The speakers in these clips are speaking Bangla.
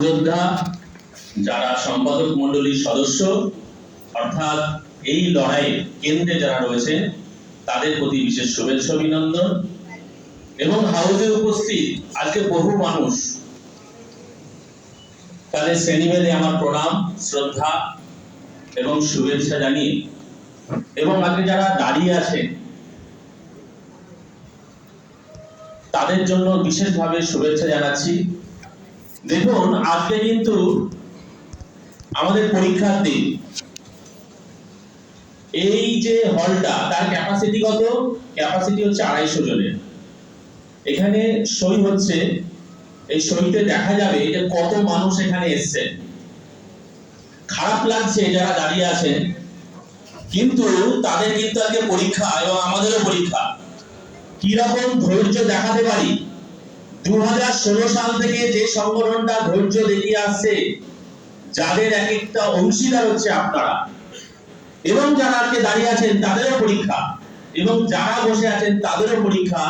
যোদ্ধা যারা সম্পাদক মণ্ডলীর সদস্য অর্থাৎ এই লড়াইয়ে কেন্দ্রে যারা রয়েছেন তাদের প্রতি বিশেষ শুভেচ্ছা অভিনন্দন এবং হাউজে উপস্থিত আজকে বহু মানুষ তাদের শ্রেণীভেদে আমার প্রণাম শ্রদ্ধা এবং শুভেচ্ছা জানিয়ে এবং আজকে যারা দাঁড়িয়ে আছেন তাদের জন্য বিশেষভাবে শুভেচ্ছা জানাচ্ছি। দেখুন আজকে কিন্তু আমাদের পরীক্ষার দিন। এই যে হলটা তার ক্যাপাসিটি কত? ক্যাপাসিটি হচ্ছে 250 জনের। এখানে সই হচ্ছে, এই সইতে দেখা যাবে যে কত মানুষ এখানে এসেছে। খারাপ লাগছে যারা দাঁড়িয়ে আছেন, কিন্তু তাদের কিন্তু আজকে পরীক্ষা এবং আমাদেরও পরীক্ষা। কি রকম ধৈর্য দেখাতে পারি? 2016 সাল থেকে যে সংগঠনটা ধৈর্য দেখিয়ে আসছে, যাদের এক একটা অংশীদার হচ্ছে আপনারা, এবং যারা আজকে দাঁড়িয়ে আছেন তাদেরও পরীক্ষা, এবং যারা বসে আছেন তাদেরও পরীক্ষা।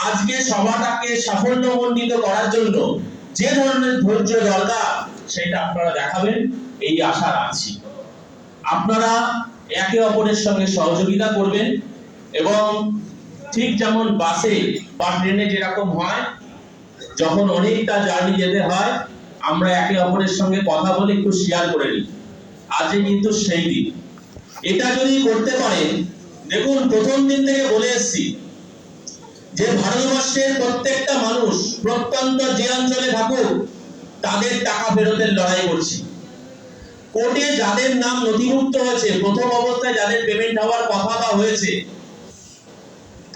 আজকে সভাটাকে সাফল্যমণ্ডিত করার জন্য যে ধরনের ধৈর্য দরকার সেটা আপনারা দেখাবেন এই আশা রাখছি। আপনারা একে অপরের সঙ্গে সহযোগিতা করবেন এবং ঠিক যেমন বাসে বা ট্রেনে যেরকম হয়, যখন অনেকটা জার্নি যেতে হয় আমরা একে অপরের সঙ্গে কথা বলে একটু শেয়ার করে নিই। আজকে কিন্তু সেই দিন। এটা যদি করতে পারেন, দেখুন প্রথম দিন থেকে বলে এসেছি যে ভারতবর্ষের প্রত্যেকটা মানুষ প্রত্যন্ত যে অঞ্চলে থাকুক তাদের টাকা ফেরতের লড়াই করছি। কোর্টে যাদের নাম নথিভুক্ত হয়েছে, প্রথম অবস্থায় যাদের পেমেন্ট হওয়ার কথা বা হয়েছে,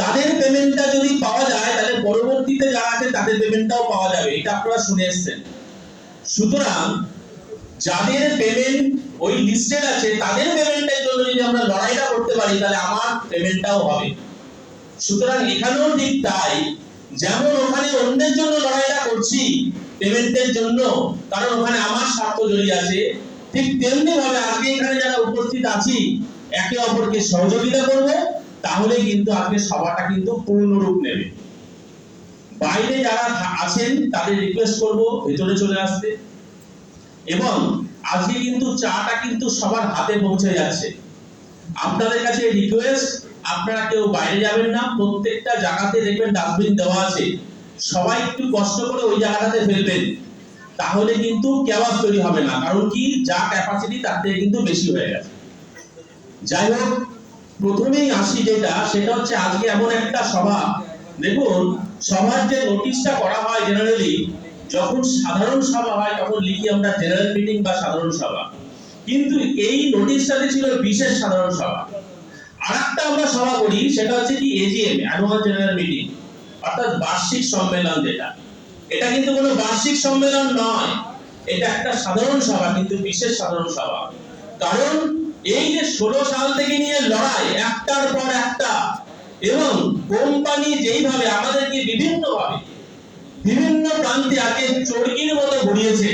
তাদের পেমেন্টটা যদি পাওয়া যায় তাহলে পরবর্তীতে যারা আছে তাদের পেমেন্টটাও পাওয়া যাবে। এটা আপনারা শুনে এসেছেন। সুতরাং যাদের পেমেন্ট ওই লিস্টেড আছে তাদের পেমেন্টের জন্য যদি আমরা লড়াইটা করতে পারি তাহলে আমার পেমেন্টটাও হবে। সুতরাং এখানেও ঠিক তাই, যেমন ওখানে অন্যের জন্য লড়াইটা করছি পেমেন্টের জন্য, কারণ ওখানে আমার স্বার্থ জড়িয়ে আছে, ঠিক তেমনি ভাবে আজকে এখানে যারা উপস্থিত আছি একে অপরকে সহযোগিতা করব, তাহলে কিন্তু আজকে সভাটা কিন্তু পূর্ণরূপ নেবে। বাইরে যারা আছেন তাদের রিকোয়েস্ট করব ভেতরে চলে আসতে, এবং আজকে কিন্তু চাটা কিন্তু সবার হাতে পৌঁছে যাচ্ছে। আপনাদের কাছে রিকোয়েস্ট, আপনারা কেউ বাইরে যাবেন না, প্রত্যেকটা জায়গাতে দেখবেন ডাস্টবিন দেওয়া আছে, সবাই একটু কষ্ট করে ওই জায়গাটাতে ফেলবেন, তাহলে কিন্তু কেওয়াস তৈরি হবে না। কারণ কি, যা ক্যাপাসিটি তার থেকে কিন্তু বেশি হয়ে গেছে। যাই হোক, প্রথমেই আসি সেটা হচ্ছে আজকে এমন একটা সভা। দেখুন সভার যে নোটিশটা করা হয় জেনারেলি, যখন সাধারণ সভা হয় তখন লিখি আমরা জেনারেল মিটিং বা সাধারণ সভা, কিন্তু এই নোটিশটাতে ছিল বিশেষ সাধারণ সভা। আরেকটা আমরা সভা করি সেটা হচ্ছে কি এজিএম, অ্যানুয়াল জেনারেল মিটিং, অর্থাৎ বার্ষিক সম্মেলন। যেটা এটা কিন্তু কোনো বার্ষিক সম্মেলন নয়, এটা একটা সাধারণ সভা, কিন্তু বিশেষ সাধারণ সভা। কারণ এই যে 16 সাল থেকে নিয়ে লড়াই একটার পর একটা, এবং কোম্পানি যেইভাবে আমাদেরকে বিভিন্ন প্রান্তে আগে চড়কির মতো ঘুরিয়েছে,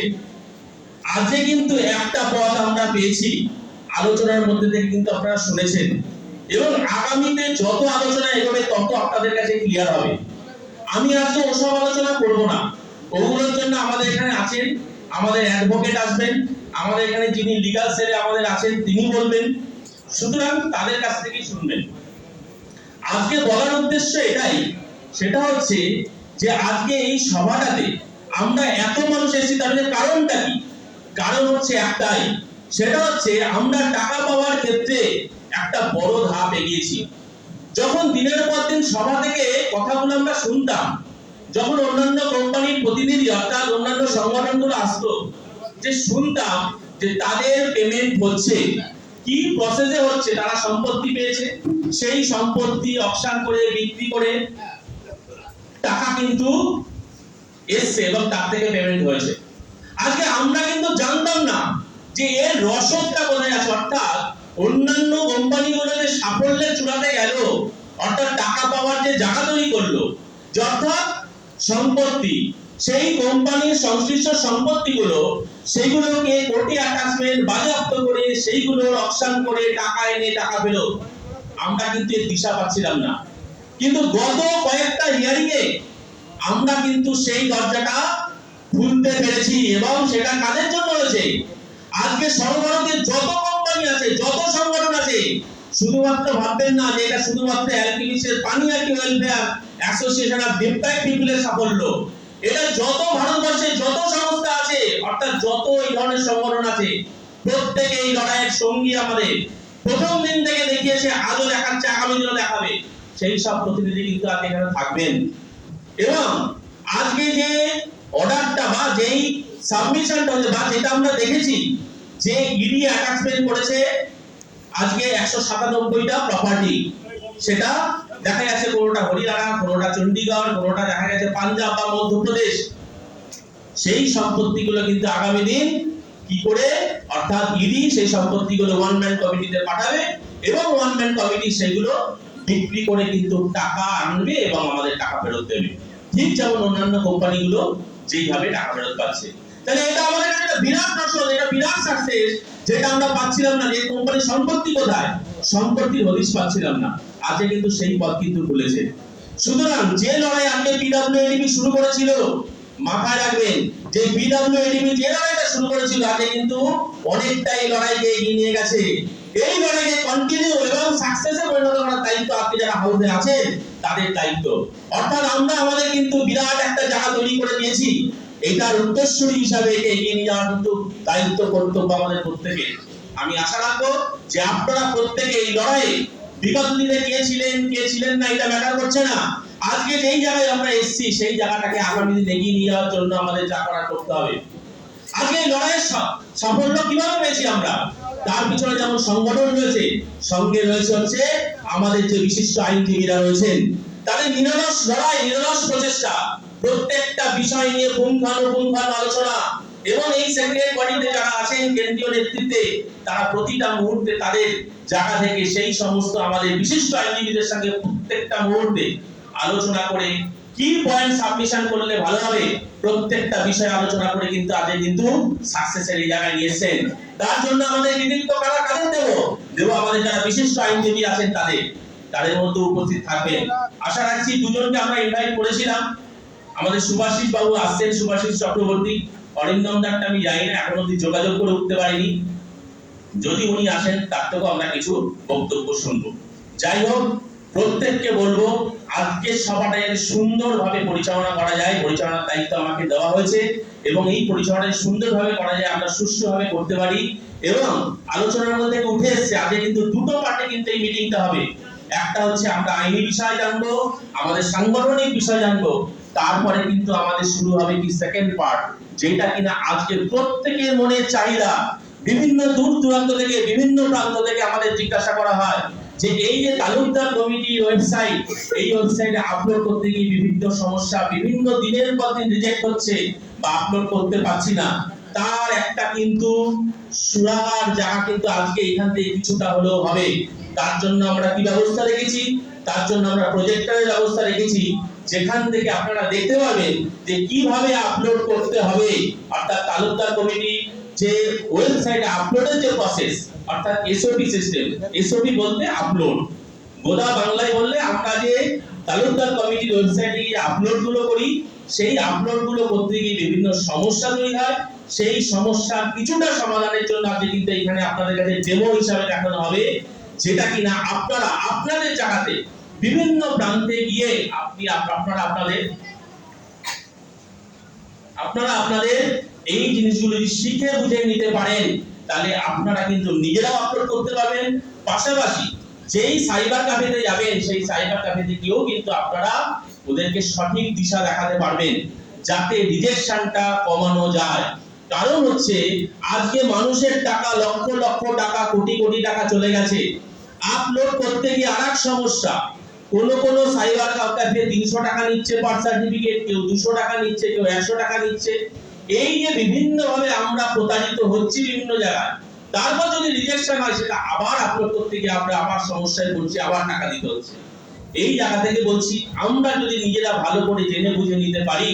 আজকে কিন্তু একটা পথ আমরা পেয়েছি। আলোচনার মধ্যে থেকে কিন্তু আপনারা শুনেছেন, এবং আগামীতে যত আলোচনা এগোবে তত আপনাদের কাছে ক্লিয়ার হবে। আমি আজকে ওসব আলোচনা করব না, ওগুলোর জন্য আমাদের এখানে আছেন, আমাদের অ্যাডভোকেট আসবেন, আমাদের এখানে যিনি লিগ্যাল সেলে আমাদের আছেন তিনি বলবেন। সুতরাং তাদের কাছ থেকেই শুনবেন। আজকে বলার উদ্দেশ্য এটাই, সেটা হচ্ছে যে আজকে এই সভাটাতে আমরা এত মানুষ এসেছি, তার কারণটা কি? কারণ হচ্ছে একটাই, সেটা হচ্ছে আমরা টাকা পাওয়ার ক্ষেত্রে একটা বড় ধাপ এগিয়েছি। যখন দিনের পর দিন সভা থেকে কথাগুলো আমরা শুনতাম, যখন অন্যান্য কোম্পানির প্রতিনিধি অর্থাৎ অন্যান্য সংগঠনগুলো আসতো, যে শুনতাম যে তাদের পেমেন্ট হচ্ছে, কি প্রসেসে হচ্ছে, তারা সম্পত্তি পেয়েছে, সেই সম্পত্তি অকশন করে বিক্রি করে টাকা কিন্তু এসছে এবং তার থেকে পেমেন্ট হয়েছে। আজকে আমরা কিন্তু জানতাম না যে এর রসদটা কোথায় আছে, অর্থাৎ অন্যান্য কোম্পানিগুলো যে সাফল্যের চূড়াতে গেল, অর্থাৎ টাকা পাওয়ার যে জায়গা তৈরি করলো, অর্থাৎ সম্পত্তি, সেই কোম্পানির সংশ্লিষ্ট সম্পত্তিগুলো সেইগুলোকে কোর্টে অ্যাটাচমেন্ট বাজেয়াপ্ত করে সেইগুলো অকশন করে টাকা এনে টাকা পেল, আমরা কিন্তু এর দিশা পাচ্ছিলাম না। কিন্তু গত কয়েকটা হিয়ারিং এ আমরা কিন্তু সেই দরজাটা ভুলতে পেরেছি, এবং সেটা কাদের জন্য হয়েছে? আজকে সর্বভারতীয় যত কোম্পানি আছে, যত সংগঠন আছে, শুধুমাত্র ভাববেন না যে এটা শুধুমাত্র অ্যালকেমিস্টের Panihati welfare association of deprived পিপলের সাফল্য। এটা যত ভারতবর্ষে যত সংস্থা আছে, অর্থাৎ যত এই ধরনের সংগঠন আছে, প্রত্যেকে এই লড়াইয়ের সঙ্গী আমাদের। প্রথম দিন থেকে দেখিয়েছে, আজও দেখাচ্ছে, আগামী দিনও দেখাবে। সেই সব প্রতিনিধি কিন্তু আজকে এখানে থাকবেন। এবং আজকে যে অর্ডারটা বা যেই সাবমিশনটা হচ্ছে বা যেটা আমরা দেখেছি যে ইডি অ্যাটাচমেন্ট করেছে আজকে 197টা প্রপার্টি, সেটা দেখা যাচ্ছে কোনোটা হরিয়ানা, কোনোটা চণ্ডীগড়, কোনোটা দেখা গেছে পাঞ্জাব বা মধ্যপ্রদেশ। সেই সম্পত্তিগুলো কিন্তু আগামী দিন কি করে, অর্থাৎ ইডি সেই সম্পত্তিগুলো ওয়ান ম্যান কমিটিতে পাঠাবে এবং ওয়ান ম্যান কমিটি সেগুলো বিক্রি করে কিন্তু টাকা আনবে এবং আমাদের টাকা ফেরত দেবে, ঠিক যেমন অন্যান্য কোম্পানিগুলো যেইভাবে টাকা ফেরত পাচ্ছে। তাহলে এটা আমাদের কাছে একটা বিরাট প্রশ্ন, এটা বিরাট সাকসেস, যেটা আমরা পাচ্ছিলাম না। যে কোম্পানির সম্পত্তি কোথায়, সম্পত্তির হদিশ পাচ্ছিলাম না, আজকে কিন্তু সেই পথ কিন্তু খুলেছে। সুতরাং যে লড়াই আজকে পিডব্লিউএডিবি শুরু করেছিল, মাথায় রাখবেন যে পিডব্লিউএডিবি যে লড়াইটা শুরু করেছিল, আজকে কিন্তু অনেকটাই লড়াইকে এগিয়ে নিয়ে গেছে। এই লড়াইকে কন্টিনিউ এবং সাকসেসে পরিণত করার দায়িত্ব আজকে যারা হাউসে আছেন তাদের দায়িত্ব। অর্থাৎ আমরা আমাদের কিন্তু বিরাট একটা জায়গা তৈরি করে দিয়েছি, এটার উত্তরসূরি হিসাবে একে এগিয়ে নিয়ে যাওয়ার কিন্তু দায়িত্ব কর্তব্য আমাদের প্রত্যেকের। আমি আশা রাখবো যে আপনারা প্রত্যেকে এই লড়াইয়ে বিগত দিনে কে ছিলেন না এটা ম্যাটার করছে না। আজকে যেই জায়গায় আমরা এসেছি সেই জায়গাটাকে আগামী দিন এগিয়ে নিয়ে যাওয়ার জন্য আমাদের যা করার করতে হবে। আজকে এই লড়াইয়ের সাফল্য কিভাবে পেয়েছি আমরা? তার পিছনে যেমন সংগঠন রয়েছে, সঙ্গে রয়েছে হচ্ছে আমাদের যে বিশিষ্ট আইনজীবীরা রয়েছেন, তাদের নিরলস লড়াই, নিরলস প্রচেষ্টা, প্রত্যেকটা বিষয় নিয়ে পুঙ্খানুপুঙ্খ আলোচনা, এবং এই সেক্রেটারি বডিতে যারা আছেন কেন্দ্রীয় নেতৃত্বে, তারা প্রতিটা মুহূর্তে তাদের জায়গা থেকে সেই সমস্ত আমাদের বিশিষ্ট আইনজীবীদের সঙ্গে প্রত্যেকটা মুহূর্তে আলোচনা করে কি পয়েন্ট সাবমিশন করলে ভালো হবে, প্রত্যেকটা বিষয় আলোচনা করে কিন্তু আজকে কিন্তু সাকসেসের এই জায়গায় নিয়ে এসেছেন। তার জন্য আমাদের কৃতিত্ব কাদের দেব আমাদের যারা বিশিষ্ট আইনজীবী আছেন তাদের মধ্যে উপস্থিত থাকবেন। আশা রাখছি দুজনকে আমরা ইনভাইট করেছিলাম, আমাদের সুভাষিস বাবু আসছেন, সুভাষিস চক্রবর্তী, অরিন্দম দারটা আমি জানি না, এখন অব্দি যোগাযোগ করে উঠতে পারিনি। যদি উনি আসেন তার থেকেও আমরা কিছু বক্তব্য শুনবো। যাই হোক, প্রত্যেককে বলবো আজকে সভাটা যাতে সুন্দরভাবে পরিচালনা করা যায়, পরিচালনার দায়িত্ব আমাকে দেওয়া হয়েছে, এবং এই পরিচালনাটা সুন্দরভাবে করা যায়, আমরা সুষ্ঠুভাবে করতে পারি। এবং আলোচনার মধ্যে উঠে এসেছে আজকে কিন্তু দুটো পার্টে কিন্তু এই মিটিংটা হবে। একটা হচ্ছে আমরা আইনি বিষয় জানবো, আমাদের সাংগঠনিক বিষয় জানবো, তারপরে কিন্তু আমাদের শুরু হবে কি সেকেন্ড পার্ট, যেটা কিনা আজকে প্রত্যেকের মনের চাহিদা। বিভিন্ন দূর দূরান্ত থেকে, বিভিন্ন প্রান্ত থেকে আমাদের জিজ্ঞাসা করা হয় যে এই যে তালুকদার কমিটির ওয়েবসাইট, এই ওয়েবসাইটে আপলোড করতে গিয়ে বিভিন্ন সমস্যা, বিভিন্ন দিনের পর দিন রিজেক্ট হচ্ছে বা আপলোড করতে পারছি না, তার একটা কিন্তু সুরাহার জায়গা কিন্তু আজকে এখান থেকে কিছুটা হলেও হবে। তার জন্য আমরা কি ব্যবস্থা রেখেছি, তার জন্য আমরা প্রজেক্টরের ব্যবস্থা রেখেছি, যেখান থেকে আপনারা দেখতে পাবেন যে কিভাবে আপলোড করতে হবে। অর্থাৎ তালুকদার কমিটি যে ওয়েবসাইটে আপলোডের যে প্রসেস, অর্থাৎ এসওপি সিস্টেম, এসওপি বলতে আপলোড, গোদা বাংলায় বললে আমরা যে তালুকদার কমিটির ওয়েবসাইটে গিয়ে আপলোড গুলো করি, সেই আপলোড গুলো করতে গিয়ে বিভিন্ন সমস্যা তৈরি হয়। সেই সমস্যার কিছুটা সমাধানের জন্য আজকে কিন্তু এখানে আপনাদের কাছে ডেমো হিসাবে দেখানো হবে, যেটা কিনা আপনারা আপনাদের জায়গাতে বিভিন্ন প্রান্তে গিয়ে আপনারা আপনাদের এই জিনিসগুলো যদি শিখে বুঝে নিতে পারেন, তাহলে আপনারা কিন্তু নিজেরাও আপলোড করতে পারবেন। পাশাপাশি যেই সাইবার ক্যাফেতে যাবেন, সেই সাইবার ক্যাফেতে গিয়েও কিন্তু আপনারা ওদেরকে সঠিক দিশা দেখাতে পারবেন, যাতে রিজেকশনটা কমানো যায়। কারণ হচ্ছে আজকে মানুষের টাকা, লক্ষ লক্ষ টাকা, কোটি কোটি টাকা চলে গেছে, আপলোড করতে গিয়ে আরেক সমস্যা, কোন সাইবার ক্যাফে 300 টাকা নিচ্ছে পার সার্টিফিকেট, কেউ 200 টাকা নিচ্ছে, কেউ 100 টাকা নিচ্ছে। এই যে বিভিন্ন ভাবে আমরা প্রতারিত হচ্ছি বিভিন্ন জায়গায়, তারপর যদি রিজেকশন হয়, সেটা আবার আপলোড করতে গিয়ে আমরা আবার সমস্যায় পড়ছি, আবার টাকা দিতে হচ্ছে। এই জায়গা থেকে বলছি, আমরা যদি নিজেরা ভালো করে জেনে বুঝে নিতে পারি,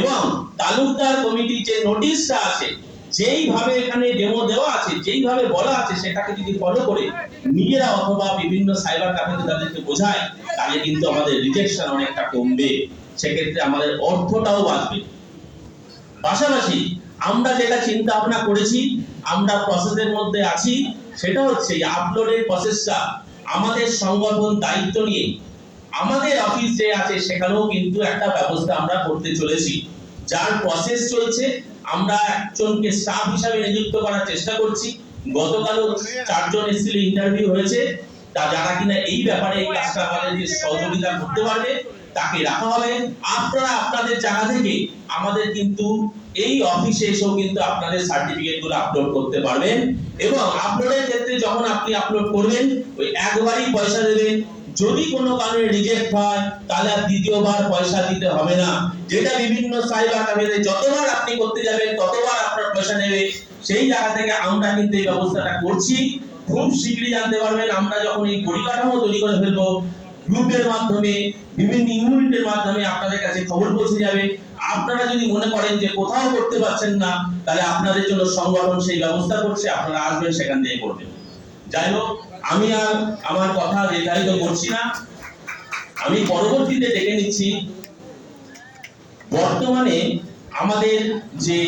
এবং তালুকদার কমিটির যে নোটিশটা আছে, যেইভাবে এখানে ডেমো দেওয়া আছে, যেইভাবে বলা আছে, সেটাকে যদি ফলো করে নিজেরা অথবা বিভিন্ন সাইবার ক্যাফেতে তাদেরকে বোঝায়, তাহলে কিন্তু আমাদের রিজেকশন অনেকটা কমবে, সেক্ষেত্রে আমাদের অর্থটাও বাঁচবে। পাশাপাশি আমরা যেটা চিন্তা ভাবনা করেছি, আমরা প্রসেসের মধ্যে আছি, সেটা হচ্ছে আপলোডের প্রসেসটা আমাদের সংগঠন দায়িত্ব নিয়ে আমাদের অফিস যে আছে সেখানেও কিন্তু একটা ব্যবস্থা আমরা করতে চলেছি, যার প্রসেস চলছে। আমরা একজনকে স্টাফ হিসাবে নিযুক্ত করার চেষ্টা করছি। গতকালও 4 জন এসেছিল, ইন্টারভিউ হয়েছে, তা যারা কিনা এই ব্যাপারে এই কাজটা আমাদেরকে সহযোগিতা করতে পারবে তাকে রাখা হবে। আপনারা আপনাদের জায়গা থেকে আমাদের কিন্তু এই অফিসে এসেও কিন্তু আপনাদের সার্টিফিকেট গুলো আপলোড করতে পারবেন, এবং আপলোডের ক্ষেত্রে যখন আপনি আপলোড করবেন ওই একবারই পয়সা দেবেন। যদি কোনো কারণে রিজেক্ট হয় তাহলে আর দ্বিতীয়বার পয়সা দিতে হবে না, যেটা বিভিন্ন সাইবার ক্যাফেতে যতবার আপনি করতে যাবেন ততবার আপনার পয়সা নেবে। সেই জায়গা থেকে আমরা কিন্তু এই ব্যবস্থাটা করছি। খুব শীঘ্রই জানতে পারবেন আমরা যখন এই পরিকাঠামো তৈরি করে ফেলবো, গ্রুপের মাধ্যমে বিভিন্ন ইউনিটের মাধ্যমে আপনাদের কাছে খবর পৌঁছে যাবে। আপনারা যদি মনে করেন যে কোথাও করতে পারছেন না, তাহলে আপনাদের জন্য সংগঠন সেই ব্যবস্থা করছে, আপনারা আসবেন সেখান থেকে করবেন। যাই হোক, আমি আর আমার কথা নির্ধারিত করছি না, আমি পরবর্তীতে ডেকে নিচ্ছি। বর্তমানে আমাদের যে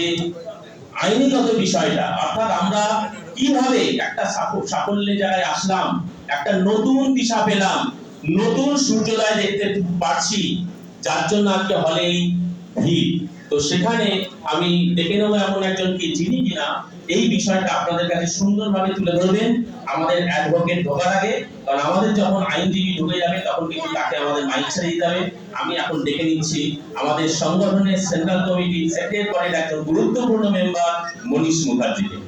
আইনিগত বিষয়টা, অর্থাৎ আমরা কিভাবে একটা সাফল্যের জায়গায় আসলাম, একটা নতুন দিশা পেলাম, নতুন সূর্যোদয় দেখতে পাচ্ছি, যার জন্য আজকে হলে ভিড়। তো সেখানে আমি ডেকে নেবো এমন একজনকে যিনি কিনা এই বিষয়টা আপনাদের কাছে সুন্দরভাবে তুলে ধরবেন আমাদের অ্যাডভোকেট ঢোকার আগে। কারণ আমাদের যখন আইনজীবী ঢুকে যাবে তখন কিন্তু তাকে আমাদের মাইক ছেড়ে দিতে হবে। আমি এখন ডেকে নিচ্ছি আমাদের সংগঠনের সেন্ট্রাল কমিটির সেক্রেটারির একজন গুরুত্বপূর্ণ মেম্বার মনীষ মুখার্জিকে।